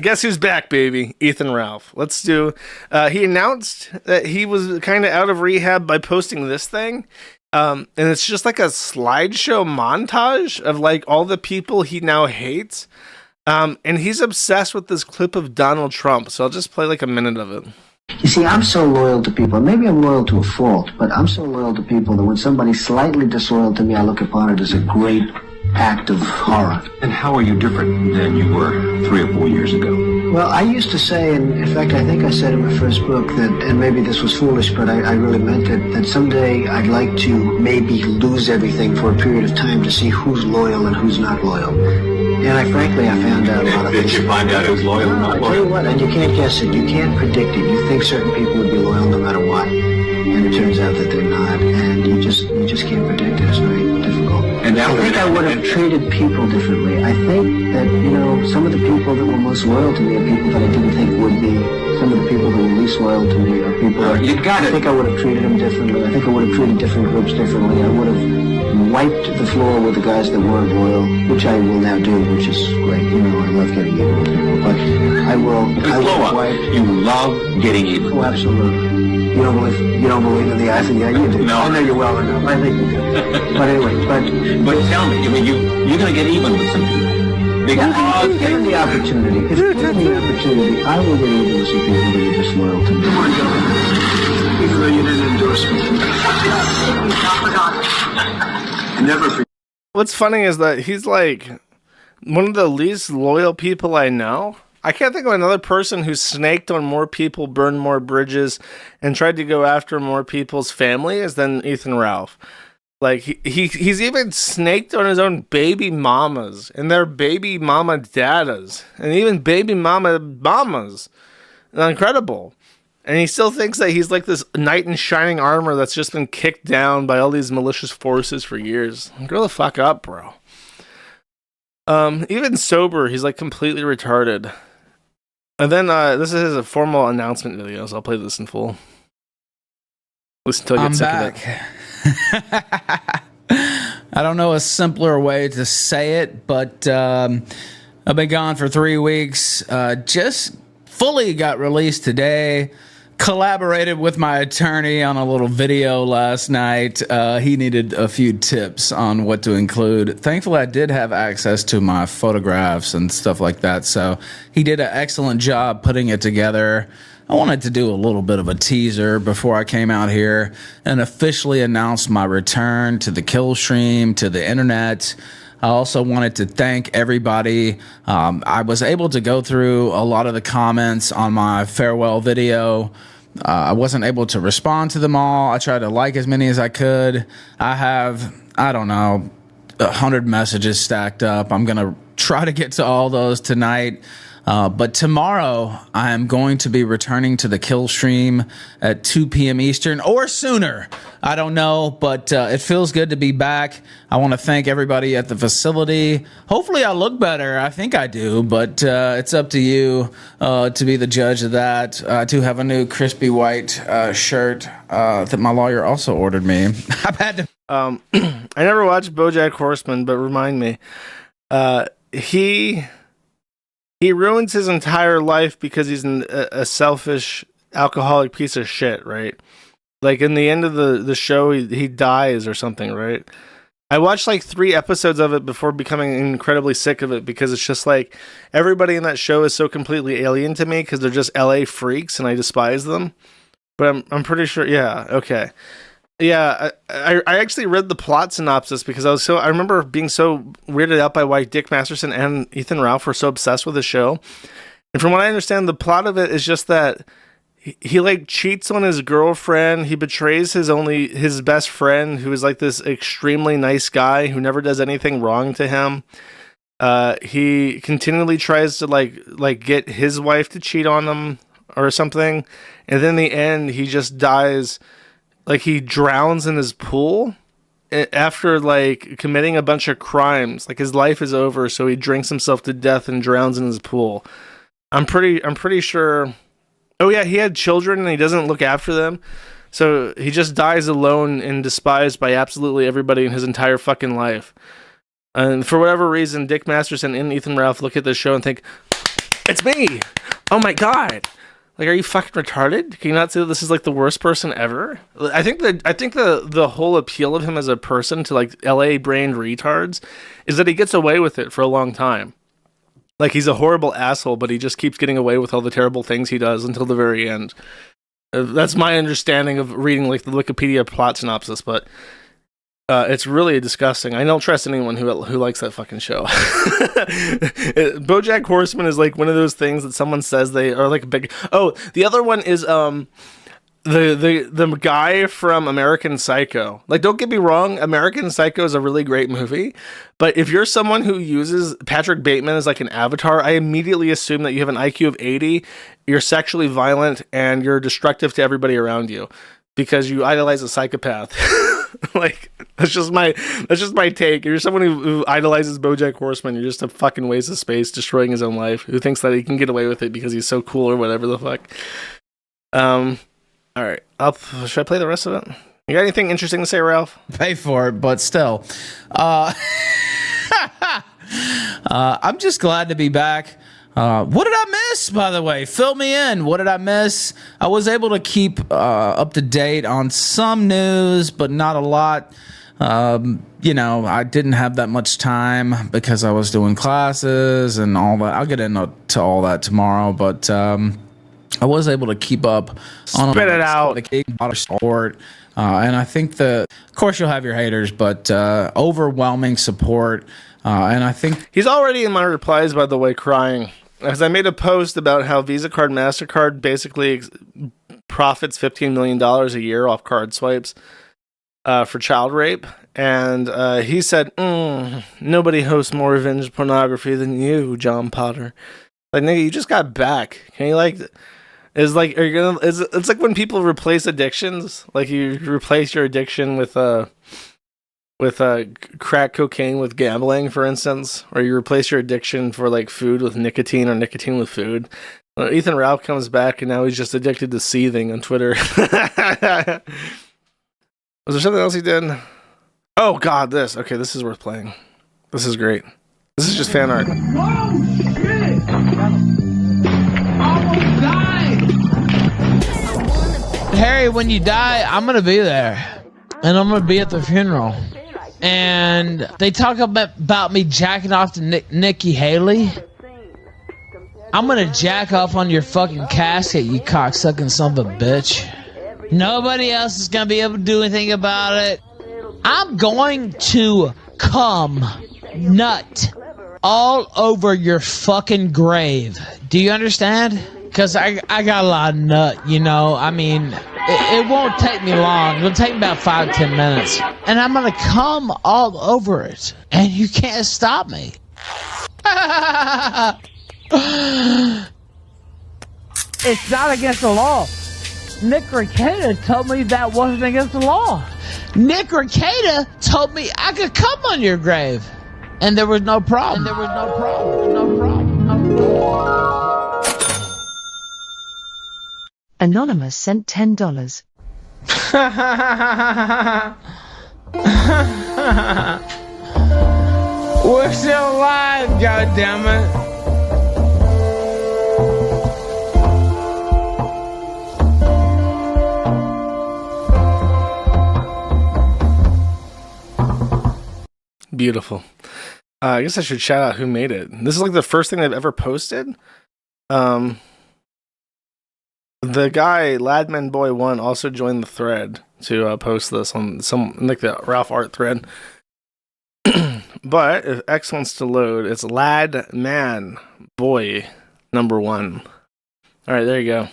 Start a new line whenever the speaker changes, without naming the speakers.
Guess who's back, baby? Ethan Ralph. Let's do. He announced that he was kind of out of rehab by posting this thing. And it's just like a slideshow montage of like all the people he now hates. And he's obsessed with this clip of Donald Trump. So I'll just play like a minute of it.
You see, I'm so loyal to people. Maybe I'm loyal to a fault, but I'm so loyal to people that when somebody's slightly disloyal to me, I look upon it as a great act of horror.
And how are you different than you were 3 or 4 years ago?
Well, I used to say, and in fact, I think I said in my first book that, and maybe this was foolish, but I really meant it, that someday I'd like to maybe lose everything for a period of time to see who's loyal and who's not loyal. And frankly, I found out a lot of
Did you find out who's loyal and not
I tell you
loyal?
what, and you can't guess it. You can't predict it. You think certain people would be loyal no matter what, and it turns out that they're not. And you just can't predict it. It's very difficult.
And now
I think I would have treated people differently. I think that, some of the people that were most loyal to me are people that I didn't think would be. Some of the people that were least loyal to me are people that I think I would have treated them differently. I think I would have treated different groups differently. I would have wiped the floor with the guys that weren't loyal, which I will now do, which is great. I love getting even with people. But I will wipe.
You love getting even.
Oh, absolutely. You don't believe in the eye for the eye? You do.
No.
I know you well enough. I think you do. But anyway,
But tell me, you're going to get even with some people.
if given the opportunity, I will get even with some people that are disloyal to me. Come on, Joe. Even though you didn't endorse me. Never forget.
What's funny is that he's like one of the least loyal people I know. I can't think of another person who snaked on more people, burned more bridges, and tried to go after more people's families than Ethan Ralph. Like, he's even snaked on his own baby mamas and their baby mama daddas and even baby mama mamas. Incredible. And he still thinks that he's like this knight in shining armor that's just been kicked down by all these malicious forces for years. Grow the fuck up, bro. Even sober, he's like completely retarded. And then this is his formal announcement video, so I'll play this in full. Listen till you get sick of it.
I don't know a simpler way to say it, but I've been gone for 3 weeks. Just fully got released today. Collaborated with my attorney on a little video last night. He needed a few tips on what to include. Thankfully, I did have access to my photographs and stuff like that, so he did an excellent job putting it together. I wanted to do a little bit of a teaser before I came out here and officially announce my return to the kill stream, to the internet. I also wanted to thank everybody. I was able to go through a lot of the comments on my farewell video. I wasn't able to respond to them all. I tried to like as many as I could. I have, 100 messages stacked up. I'm going to try to get to all those tonight. But tomorrow, I am going to be returning to the kill stream at 2 p.m. Eastern or sooner. I don't know, but it feels good to be back. I want to thank everybody at the facility. Hopefully, I look better. I think I do, but it's up to you to be the judge of that. I do have a new crispy white shirt that my lawyer also ordered me. I've had to.
I never watched BoJack Horseman, but remind me. He ruins his entire life because he's a selfish, alcoholic piece of shit, right? Like, in the end of the show, he dies or something, right? I watched, 3 episodes of it before becoming incredibly sick of it because it's just, everybody in that show is so completely alien to me because they're just LA freaks and I despise them. But I'm pretty sure, yeah, okay. Yeah, I actually read the plot synopsis because I remember being so weirded out by why Dick Masterson and Ethan Ralph were so obsessed with the show. And from what I understand, the plot of it is just that he cheats on his girlfriend. He betrays his best friend, who is this extremely nice guy who never does anything wrong to him. He continually tries to get his wife to cheat on him or something. And then in the end, he just dies. He drowns in his pool after, committing a bunch of crimes. His life is over, so he drinks himself to death and drowns in his pool. I'm pretty sure... Oh, yeah, he had children, and he doesn't look after them. So he just dies alone and despised by absolutely everybody in his entire fucking life. And for whatever reason, Dick Masterson and Ethan Ralph look at this show and think, It's me. Oh my god. Like, are you fucking retarded? Can you not see that this is like the worst person ever? I think the whole appeal of him as a person to like LA brained retards is that he gets away with it for a long time. Like, he's a horrible asshole, but he just keeps getting away with all the terrible things he does until the very end. That's my understanding of reading like the Wikipedia plot synopsis, but it's really disgusting. I don't trust anyone who likes that fucking show. BoJack Horseman is like one of those things that someone says they are like a big. Oh, the other one is the guy from American Psycho. Like, don't get me wrong, American Psycho is a really great movie, but if you're someone who uses Patrick Bateman as like an avatar, I immediately assume that you have an IQ of 80, you're sexually violent, and you're destructive to everybody around you because you idolize a psychopath. Like, that's just my take. If you're someone who idolizes BoJack Horseman, you're just a fucking waste of space, destroying his own life. Who thinks that he can get away with it because he's so cool or whatever the fuck. All right, should I play the rest of it? You got anything interesting to say, Ralph?
Pay for it, but still, I'm just glad to be back. What did I miss, by the way? Fill me in. What did I miss? I was able to keep up to date on some news, but not a lot. You know, I didn't have that much time because I was doing classes and all that. I'll get into all that tomorrow, but I was able to keep up on
Spit it out.
a lot of support. And I think of course, you'll have your haters, but overwhelming support. And I think
he's already in my replies, by the way, crying. As I made a post about how Visa card, MasterCard basically profits $15 million a year off card swipes for child rape. And he said, nobody hosts more revenge pornography than you, John Potter. Like, nigga, you just got back. Can you, like... It's like it's like when people replace addictions. Like, you replace your addiction with crack cocaine with gambling, for instance, or you replace your addiction for like food with nicotine or nicotine with food. Ethan Ralph comes back and now he's just addicted to seething on Twitter. Was there something else he did? Oh god, this is worth playing. This is great. This is just fan art.
Whoa, shit! Almost died! Harry, when you die, I'm gonna be there. And I'm gonna be at the funeral. And they talk about me jacking off to Nikki Haley. I'm gonna jack off on your fucking casket, you cocksucking son of a bitch. Nobody else is gonna be able to do anything about it. I'm going to come nut all over your fucking grave. Do you understand? Because I got a lot of nut, you know. I mean, it won't take me long. It'll take me about 5-10 minutes. And I'm going to come all over it. And you can't stop me. It's not against the law. Nick Rekieta told me that wasn't against the law. Nick Rekieta told me I could come on your grave. And there was no problem. No problem.
Anonymous sent $10.
We're still alive, goddammit.
Beautiful. I guess I should shout out who made it. This is like the first thing I've ever posted. The guy Ladmanboy1 also joined the thread to post this on some like the Ralph Art thread. But if X wants to load, it's Ladmanboy number 1. All right, there you go.